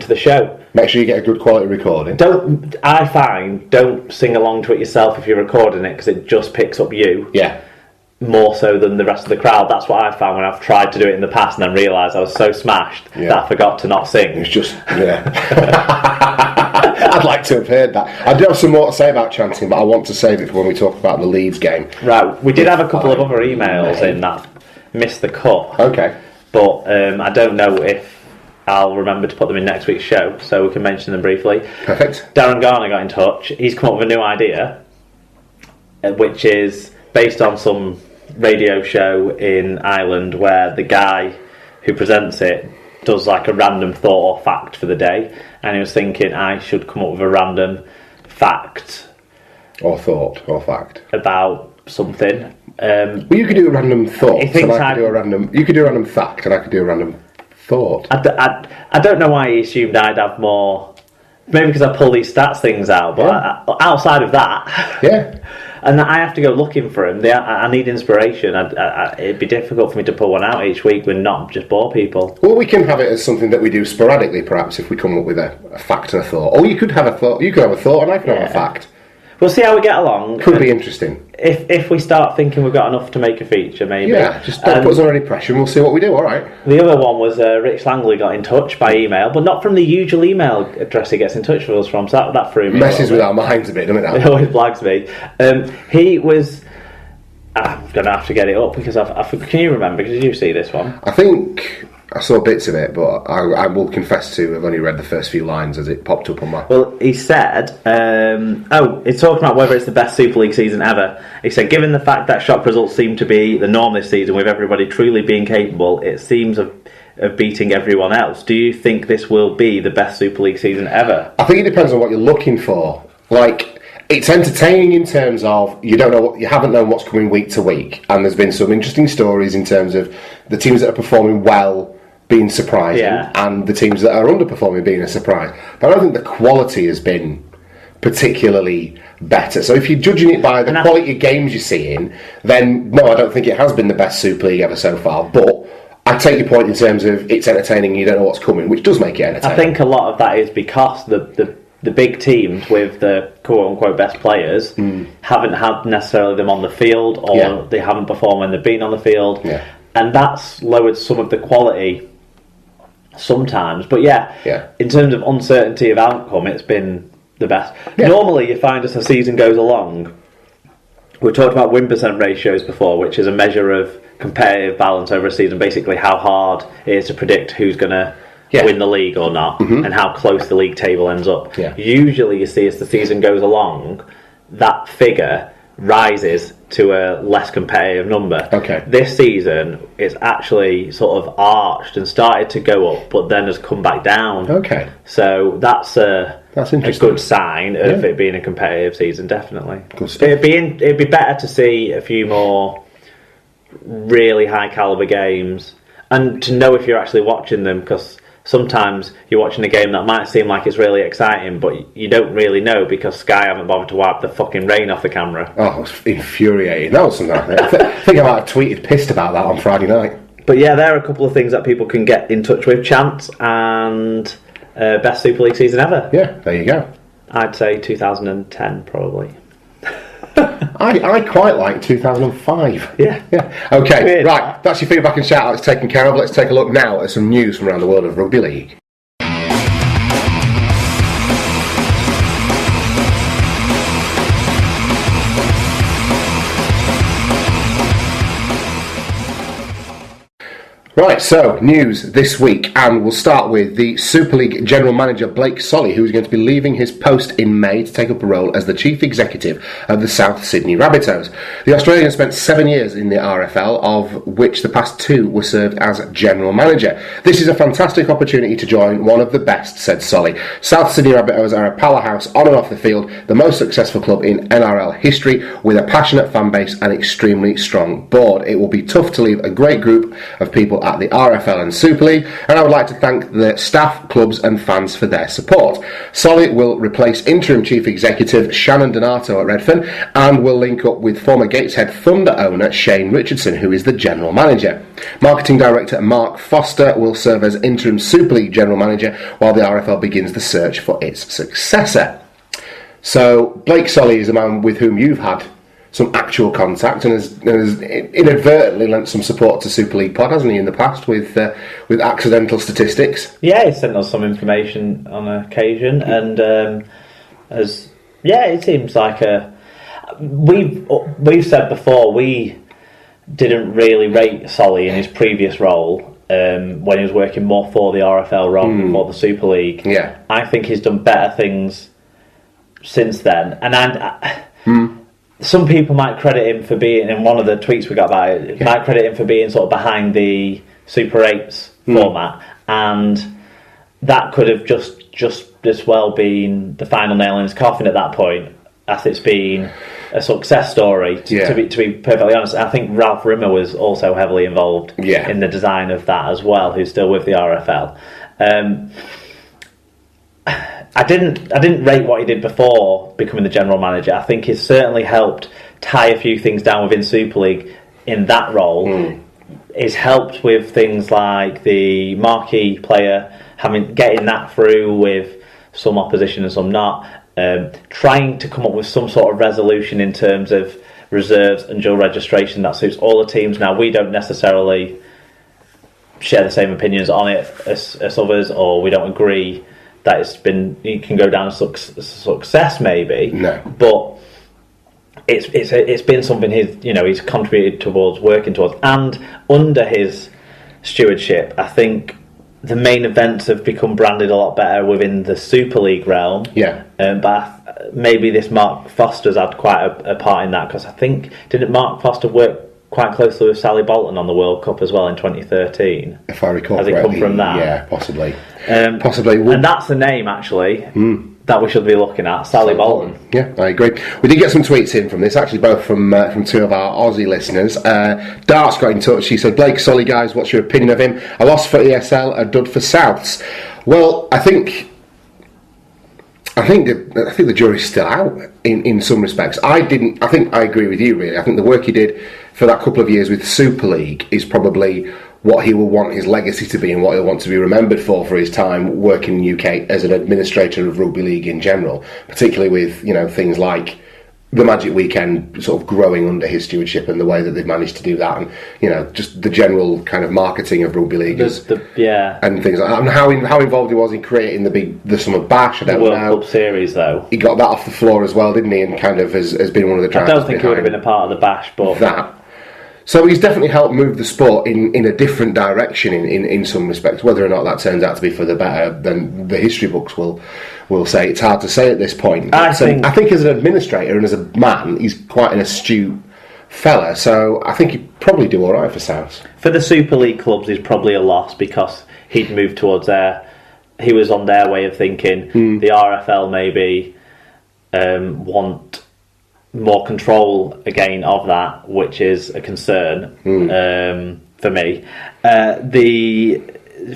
to the show. Make sure you get a good quality recording. Don't sing along to it yourself if you're recording it, because it just picks up you. Yeah. More so than the rest of the crowd. That's what I found when I've tried to do it in the past and then realised I was so smashed that I forgot to not sing. It's just, I'd like to have heard that. I do have some more to say about chanting, but I want to save it for when we talk about the Leeds game. Right, we did have a couple of other emails in that missed the cut. Okay. But I don't know if I'll remember to put them in next week's show, so we can mention them briefly. Perfect. Darren Garner got in touch. He's come up with a new idea, which is based on some radio show in Ireland where the guy who presents it does like a random thought or fact for the day, and he was thinking I should come up with a random fact or thought or fact about something. Well, you could do a random thought, he thinks and I could do a random. You could do a random fact, and I could do a random thought. I don't know why he assumed I'd have more. Maybe because I pull these stats things out, but outside of that, and I have to go looking for them. I need inspiration. It'd be difficult for me to pull one out each week and not just bore people. Well, we can have it as something that we do sporadically, perhaps, if we come up with a fact and a thought. Or you could have a thought. You could have a thought, and I could have a fact. We'll see how we get along. Could be interesting. If we start thinking we've got enough to make a feature, maybe. Yeah, just don't put us under any pressure and we'll see what we do, alright? The other one was Rich Langley got in touch by email, but not from the usual email address he gets in touch with us from, so that threw me. Messes with our minds a bit, doesn't it? It always blags me. He was... I'm going to have to get it up because can you remember? Did you see this one? I think I saw bits of it, but I will confess to I've only read the first few lines as it popped up on my... Well, he said, he's talking about whether it's the best Super League season ever. He said, given the fact that shock results seem to be the norm this season, with everybody truly being capable, it seems of beating everyone else. Do you think this will be the best Super League season ever? I think it depends on what you're looking for. Like, it's entertaining in terms of you haven't known what's coming week to week, and there's been some interesting stories in terms of the teams that are performing well being surprising, and the teams that are underperforming being a surprise. But I don't think the quality has been particularly better. So if you're judging it by the quality of games you're seeing, then no, I don't think it has been the best Super League ever so far. But I take your point in terms of it's entertaining and you don't know what's coming, which does make it entertaining. I think a lot of that is because the big teams with the quote-unquote best players haven't had necessarily them on the field, or they haven't performed when they've been on the field. Yeah. And that's lowered some of the quality sometimes. But in terms of uncertainty of outcome, it's been the best. Yeah. Normally, you find as the season goes along, we talked about win percent ratios before, which is a measure of competitive balance over a season, basically how hard it is to predict who's going to win the league or not, and how close the league table ends up. Yeah. Usually you see as the season goes along, that figure rises to a less competitive number. Okay. This season, it's actually sort of arched and started to go up, but then has come back down. Okay. So that's a good sign of it being a competitive season, definitely. It'd be better to see a few more really high caliber games, and to know if you're actually watching them, because sometimes you're watching a game that might seem like it's really exciting, but you don't really know because Sky haven't bothered to wipe the fucking rain off the camera. Oh, it was infuriating. That was something I think I might have tweeted pissed about that on Friday night. But yeah, there are a couple of things that people can get in touch with. Chance and best Super League season ever. Yeah, there you go. I'd say 2010 probably. I quite like 2005. Yeah. Okay, weird. Right, that's your feedback and shout-outs taken care of. Let's take a look now at some news from around the world of rugby league. Right, so news this week, and we'll start with the Super League General Manager Blake Solly, who's going to be leaving his post in May to take up a role as the Chief Executive of the South Sydney Rabbitohs. The Australian spent 7 years in the RFL, of which the past 2 were served as General Manager. This is a fantastic opportunity to join one of the best, said Solly. South Sydney Rabbitohs are a powerhouse on and off the field, the most successful club in NRL history, with a passionate fan base and extremely strong board. It will be tough to leave a great group of people at the RFL and Super League, and I would like to thank the staff, clubs and fans for their support. Solly will replace interim chief executive Shannon Donato at Redfern and will link up with former Gateshead Thunder owner Shane Richardson, who is the general manager. Marketing director Mark Foster will serve as interim Super League general manager while the RFL begins the search for its successor. So Blake Solly is a man with whom you've had some actual contact and has inadvertently lent some support to Super League Pod, hasn't he, in the past with accidental statistics? Yeah, he sent us some information on occasion, and it seems like we've said before we didn't really rate Solly in his previous role when he was working more for the RFL rather than for the Super League. Yeah, I think he's done better things since then, and some people might credit him for being, in one of the tweets we got about it, might credit him for being sort of behind the Super 8s format, and that could have just as well been the final nail in his coffin at that point, as it's been a success story. To be perfectly honest, I think Ralph Rimmer was also heavily involved in the design of that as well, who's still with the RFL. I didn't rate what he did before becoming the general manager. I think he's certainly helped tie a few things down within Super League in that role. He's helped with things like the marquee player, getting that through with some opposition and some not. Trying to come up with some sort of resolution in terms of reserves and dual registration that suits all the teams. Now, we don't necessarily share the same opinions on it as others, or we don't agree that it can go down as success maybe. No. But it's been something he's contributed towards, working towards, and under his stewardship, I think the main events have become branded a lot better within the Super League realm. Yeah. But maybe this Mark Foster's had quite a part in that, because I think, didn't Mark Foster work quite closely with Sally Bolton on the World Cup as well in 2013? If I recall correctly. Has it come from that? Yeah, possibly. Possibly. And that's the name, actually, that we should be looking at, Sally Bolton. Yeah, I agree. We did get some tweets in from this, actually, both from two of our Aussie listeners. Dart's got in touch. She said, Blake Solly, guys, what's your opinion of him? A loss for ESL, a dud for Souths. Well, I think the jury's still out in some respects. I think I agree with you, really. I think the work he did for that couple of years with Super League is probably what he will want his legacy to be, and what he'll want to be remembered for his time working in the UK as an administrator of rugby league in general, particularly with things like the Magic Weekend sort of growing under his stewardship, and the way that they've managed to do that, and just the general kind of marketing of rugby league and things like that. And how involved he was in creating the Summer Bash. I don't know. The World Cup Series, though, he got that off the floor as well, didn't he? And kind of has been one of the drivers. I don't think he would have been a part of the Bash, but that. So he's definitely helped move the sport in a different direction in some respects. Whether or not that turns out to be for the better, then the history books will say. It's hard to say at this point. But, I think as an administrator and as a man, he's quite an astute fella. So I think he'd probably do all right for South. For the Super League clubs, he's probably a loss, because he'd moved towards he was on their way of thinking. The RFL maybe want more control again of that, which is a concern for me.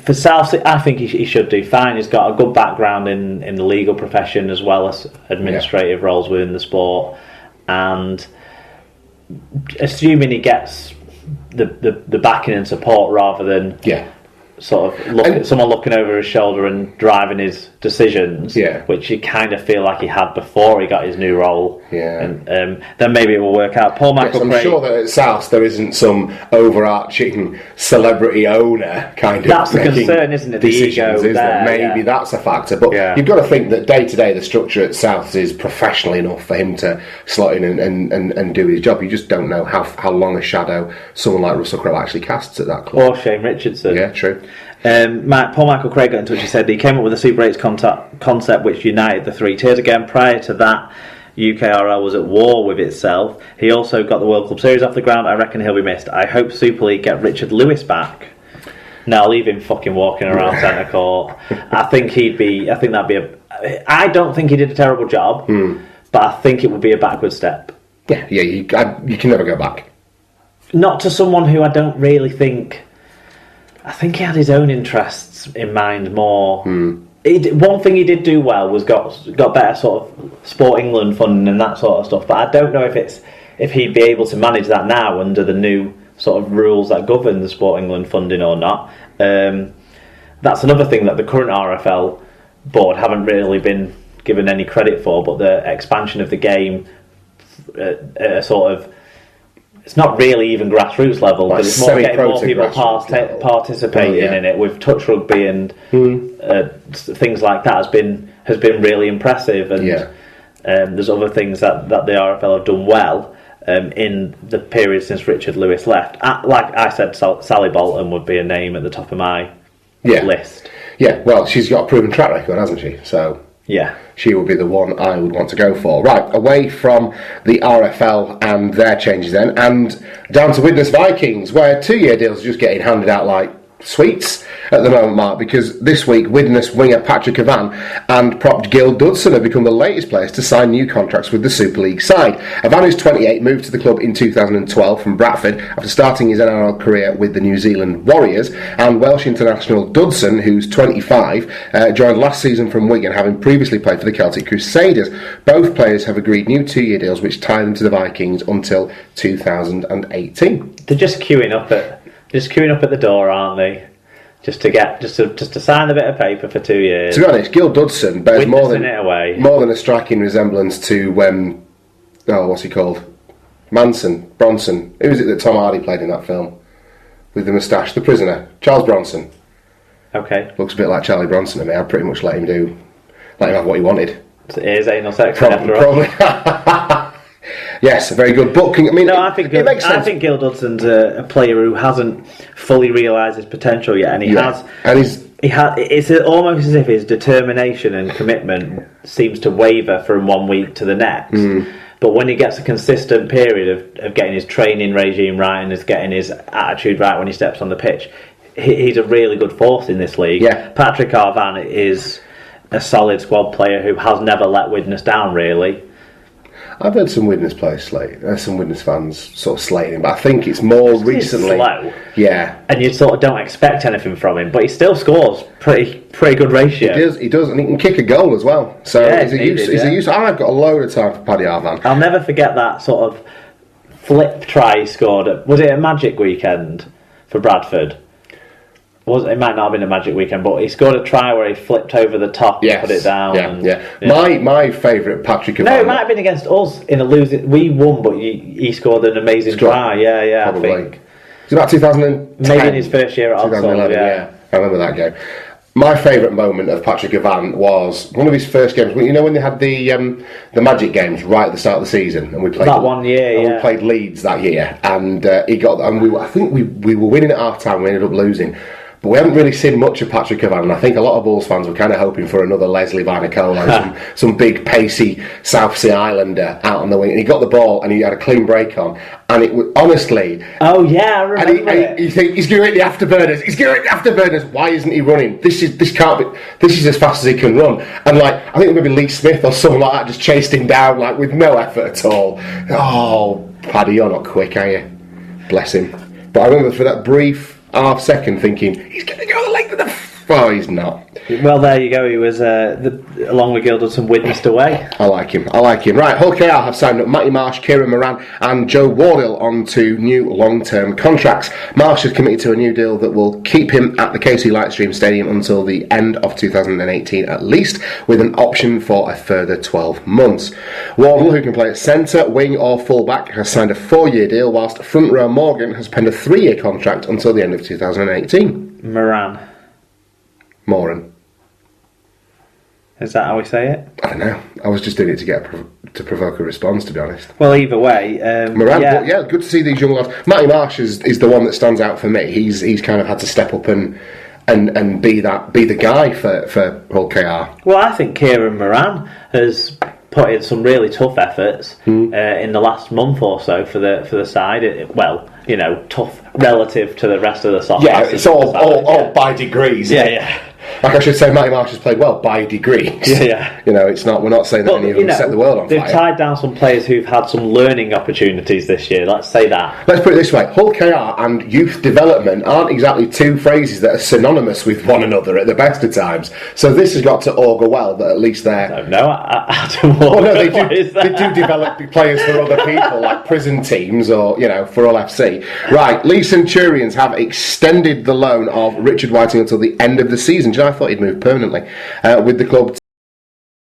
For South, I think he should do fine. He's got a good background in the legal profession as well as administrative roles within the sport, and assuming he gets the backing and support rather than sort of someone looking over his shoulder and driving his decisions, which you kind of feel like he had before he got his new role. And then maybe it will work out. Paul Michael I'm Craig, sure that at South there isn't some overarching celebrity owner kind of. That's the concern, isn't it? The ego there, maybe that's a factor. But you've got to think that day to day the structure at South is professional enough for him to slot in and do his job. You just don't know how long a shadow someone like Russell Crowe actually casts at that club. Or Shane Richardson. Yeah, true. Paul Michael Craig got in touch. He said he came up with a Super 8s concept which united the three tiers again. Prior to that, UKRL was at war with itself. He also got the World Club Series off the ground. I reckon he'll be missed. I hope Super League get Richard Lewis back. No, leave him fucking walking around centre court. I think that'd be I don't think he did a terrible job, but I think it would be a backward step. Yeah, you can never go back. Not to someone who I don't really think I think he had his own interests in mind more. One thing he did do well was got better sort of Sport England funding and that sort of stuff. But I don't know if he'd be able to manage that now under the new sort of rules that govern the Sport England funding or not. That's another thing that the current RFL board haven't really been given any credit for. But the expansion of the game, sort of. It's not really even grassroots level, but it's more getting more people participating in it with touch rugby and things like that has been really impressive. And there's other things that the RFL have done well in the period since Richard Lewis left. Like I said, Sally Bolton would be a name at the top of my list. Yeah, well, she's got a proven track record, hasn't she? So yeah. She would be the one I would want to go for. Right, away from the RFL and their changes then, and down to Widnes Vikings, where 2-year deals are just getting handed out like sweets at the moment, Mark, because this week Widnes winger Patrick Avan and prop Gil Dudson have become the latest players to sign new contracts with the Super League side. Avan, who's 28, moved to the club in 2012 from Bradford after starting his NRL career with the New Zealand Warriors, and Welsh international Dudson, who's 25, joined last season from Wigan, having previously played for the Celtic Crusaders. Both players have agreed new 2-year deals which tie them to the Vikings until 2018. They're just queuing up at the door, aren't they? Just to sign a bit of paper for 2 years. To be honest, Gil Dudson bears more than a striking resemblance to what's he called? Bronson. Who is it that Tom Hardy played in that film with the moustache? The prisoner, Charles Bronson. Okay. Looks a bit like Charlie Bronson to me. I'd pretty much let him have what he wanted. So it is anal sex after all. Probably. Yes, very good. But I think Gil Dudson's a player who hasn't fully realised his potential yet, and it's almost as if his determination and commitment seems to waver from 1 week to the next. But when he gets a consistent period of getting his training regime right and is getting his attitude right when he steps on the pitch, he's a really good force in this league. Yeah. Patrick Arvan is a solid squad player who has never let Widnes down, really. I've heard some Widnes players some Widnes fans sort of slating him, but I think it's more recently. He's slow. Yeah. And you sort of don't expect anything from him, but he still scores pretty good ratio. He does, and he can kick a goal as well. So he's a use. I've got a load of time for Paddy Arvan. I'll never forget that sort of flip try he scored was it a Magic weekend for Bradford? It might not have been a Magic weekend, but he scored a try where he flipped over the top and put it down. Yeah. My favourite Patrick Avan. No, it might have been against us in a losing. We won, but he scored an amazing try. Yeah, probably. I think. It's about 2010. Maybe in his first year at Oxford. Yeah, I remember that game. My favourite moment of Patrick Avan was one of his first games. You know when they had the Magic games right at the start of the season, and we played that 1 year. We played Leeds that year, and I think we were winning at half time. We ended up losing. But we haven't really seen much of Patrick Avan, and I think a lot of Bulls fans were kind of hoping for another Leslie Vanacola, some big pacey South Sea Islander out on the wing. And he got the ball and he had a clean break on, and it was honestly. Oh yeah, I remember. And you think he's going to hit the afterburners. Why isn't he running? This can't be. This is as fast as he can run. And I think maybe Lee Smith or someone like that just chased him down with no effort at all. Oh, Paddy, you're not quick, are you? Bless him. But I remember for that brief half second thinking he's going to go the length of the he's not. Well, there you go. He was along with Gil Dudson witnessed away. I like him. Right, Hull KR have signed up Matty Marsh, Kieran Moran and Joe Wardle onto new long-term contracts. Marsh has committed to a new deal that will keep him at the KC Lightstream Stadium until the end of 2018 at least, with an option for a further 12 months. Wardle, who can play at centre, wing or full-back, has signed a 4-year deal, whilst front row Morgan has penned a 3-year contract until the end of 2018. Moran. Is that how we say it? I don't know. I was just doing it to provoke a response, to be honest. Well, either way, Moran. Yeah, good to see these young lads. Matty Marsh is the one that stands out for me. He's kind of had to step up and be the guy for Hull KR. Well, I think Kieran Moran has put in some really tough efforts in the last month or so for the side. Tough relative to the rest of the soccer. Yeah, it's all by degrees. Yeah. Like I should say, Matty Marsh has played well by degrees. Yeah. You know, it's not. We're not saying that any of them set the world on fire. They've tied down some players who've had some learning opportunities this year. Let's say that. Let's put it this way: Hull KR and youth development aren't exactly two phrases that are synonymous with one another at the best of times. So this has got to augur well that at least they're. I don't know. Adam Walker, well, no, they do develop players for other people, like prison teams or for Hull FC. Right, Leeds Centurions have extended the loan of Richard Whiting until the end of the season. I thought he'd move permanently with the club.